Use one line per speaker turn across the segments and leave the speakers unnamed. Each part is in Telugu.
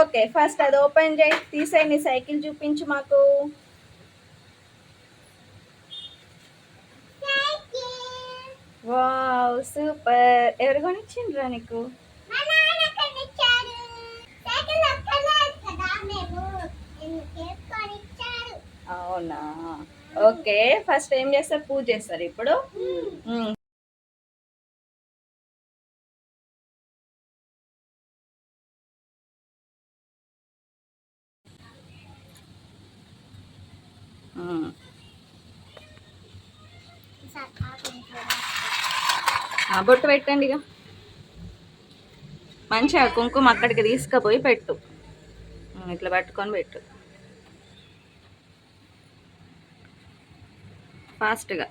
ఓకే, ఫస్ట్ అది ఓపెన్ చేయి, తీసేయి, నీ సైకిల్ చూపించు మాకు. Wow, super. ఎవరు కొనిచ్చిండ్రా నీకు? అవునా, ఓకే. ఫస్ట్ ఏం చేస్తారు? పూజ చేస్తారు ఇప్పుడు. బొట్టు పెట్టండి ఇక. మంచిగా కుంకుమ అక్కడికి తీసుకుపోయి పెట్టు. ఇట్లా పట్టుకొని పెట్టు ఫాస్ట్గా.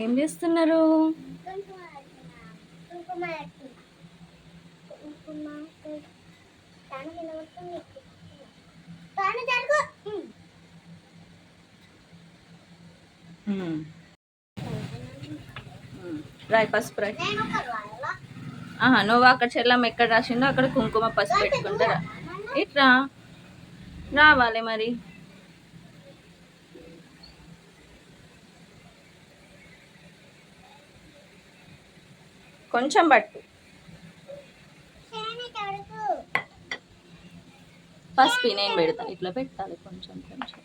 ఏం చేస్తున్నారు? రాయ్, పసుపు రాయ్. నువ్వు అక్కడ చెల్లమ్మ ఎక్కడ రాసిందో అక్కడ కుంకుమ పసుపు పెట్టుకుంటారా? ఇట్రా రావాలి మరి. కొంచెం పట్టు. పసుపు నేను పెడతా. ఇట్లా పెట్టాలి కొంచెం కొంచెం.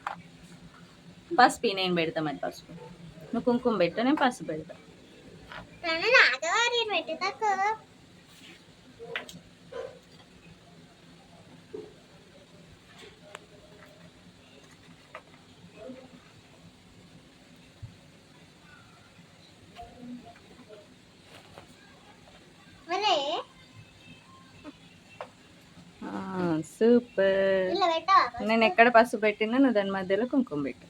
పసుపు నేను పెడతా. మరి పసుపు నువ్వు కుంకుమ పెట్టా, నేను పసుపు పెడతా. సూపర్. నేను ఎక్కడ పసుపు పెట్టినా నువ్వు దాని మధ్యలో కుంకుమ పెట్టు.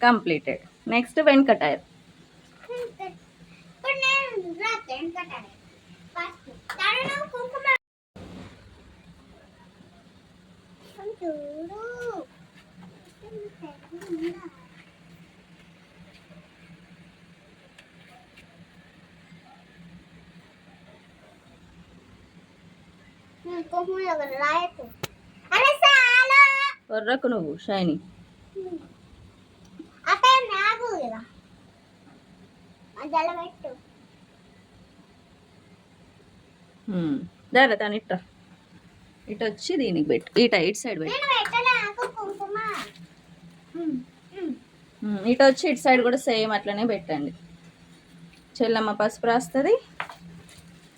కంప్లీటెడ్. నెక్స్ట్ వెంకటాయర్. వర్రకు నువ్వు షైనీ. దారా దాని ఇట్ట ఇటు వచ్చి దీనికి పెట్టు. ఇటు సైడ్ పెట్టు. ఇటు వచ్చి ఇటు సైడ్ కూడా సేమ్ అట్లనే పెట్టండి. చెల్లమ్మ పసుపు రాస్తుంది,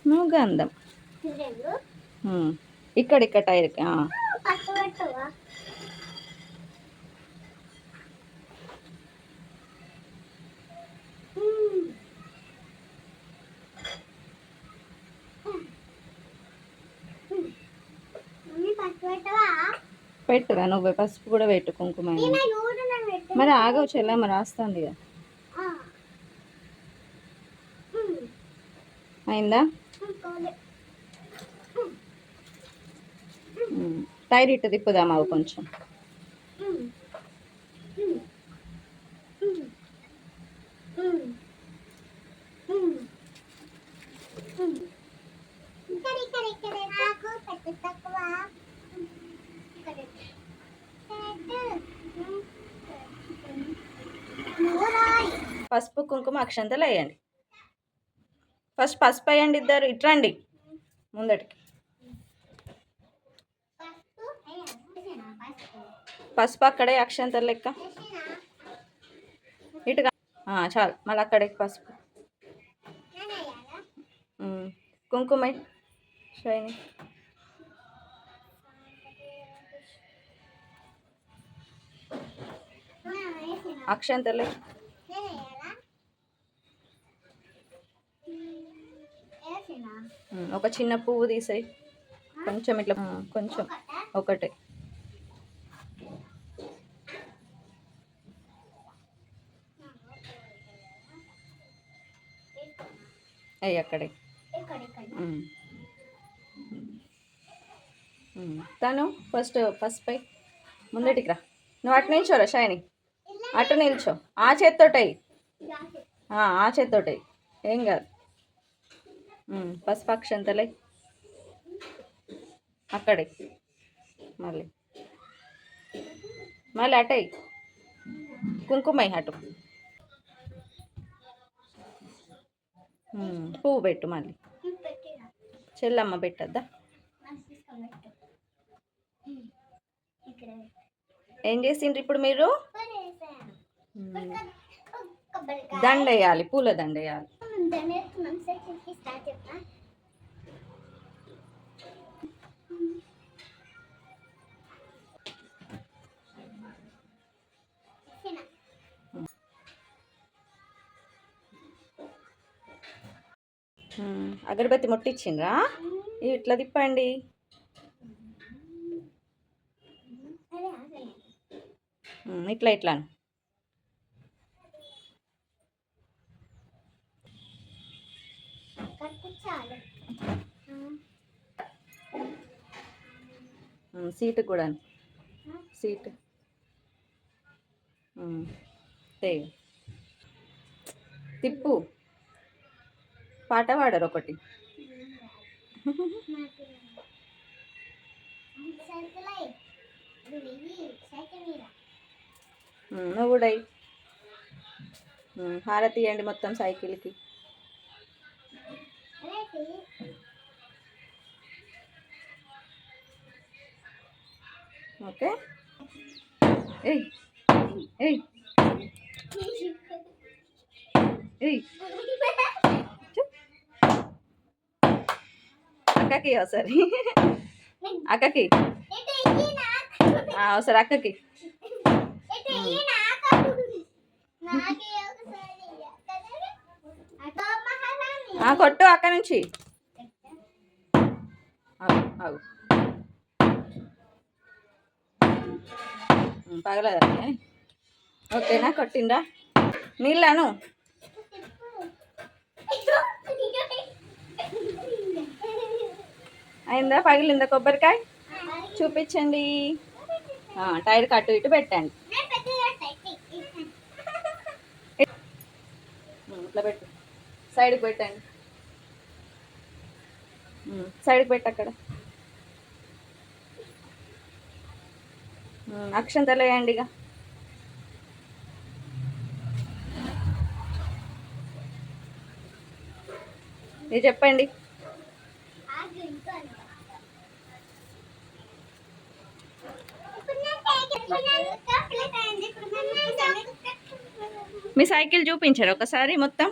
నువ్వు గంధం. ఇక్కడ టైర్కి. పెట్టుగా నువ్వు పసుపు కూడా పెట్టు, కుంకుమ. మరి ఆగవు చెల్లమ్మ రాస్తుంది ఇక. అయిందా? టైర్ ఇట్టు తిప్పుదామా కొంచెం. పసుపు కుంకుమ అక్షంతలు వేయండి. ఫస్ట్ పసుపు వేయండి. ఇద్దరు ఇట్రండి ముందటికి. పసుపు అక్కడే అక్షంతలు లెక్క ఇటుగా. చాలు, మళ్ళీ అక్కడే పసుపు. కుంకుమ షైనీ. అక్షంతలే. ఒక చిన్న పువ్వు తీసేయి కొంచెం ఇట్లా, కొంచెం ఒకటే. అయ్యి అక్కడే. తను ఫస్ట్ పై ముందటికి రా. నువ్వు అటు నిల్చోరా షైని, అటు నిల్చో. ఆ చేత్తోటయి, ఆ చేత్తోటయి, ఏం కాదు. పసుపు అక్షంతలే అక్కడే. మళ్ళీ మళ్ళీ అటయి కుంకుమై అటు. పువ్వు పెట్టు మళ్ళీ. చెల్లమ్మ పెట్టద్దా? ఏం చేసిండ్రు ఇప్పుడు మీరు? దండ వేయాలి, పూల దండ వేయాలి. అగరబత్తి ముట్టించిండ్రా? ఇట్లా తిప్పండి. ఇట్లా ఇట్లా సీటు కూడా, సీటు తిప్పు. పాట పాడరు ఒకటి. నువ్వు కూడా హారతి ఇవ్వండి మొత్తం సైకిల్కి. ఓకే. ఏయ్ ఏయ్ ఏయ్, అక్కకి ఒకసారి, అక్కకి ఒకసారి అక్కకి. కొట్టు అక్క నుంచి. పగలదా? ఓకేనా? కొట్టిందా? నీళ్ళను అయిందా? పగిలిందా కొబ్బరికాయ? చూపించండి. టైర్ కట్టు ఇటు పెట్టండి. ఇట్లా పెట్టు, సైడ్కి పెట్టండి. సైడ్కి పెట్టు అక్కడ. అక్షంతలు వేయండి. ఇక ఇది చెప్పండి. మీ సైకిల్ చూపించారు ఒకసారి మొత్తం.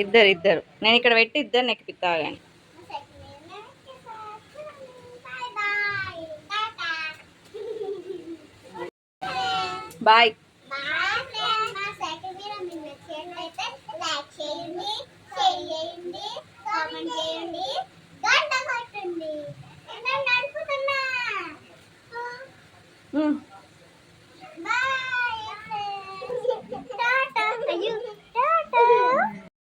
ఇద్దరు నేను ఇక్కడ పెట్టి ఇద్దరు ఎక్కిపిస్తా కానీ. బాయ్. గంట కొట్టండి.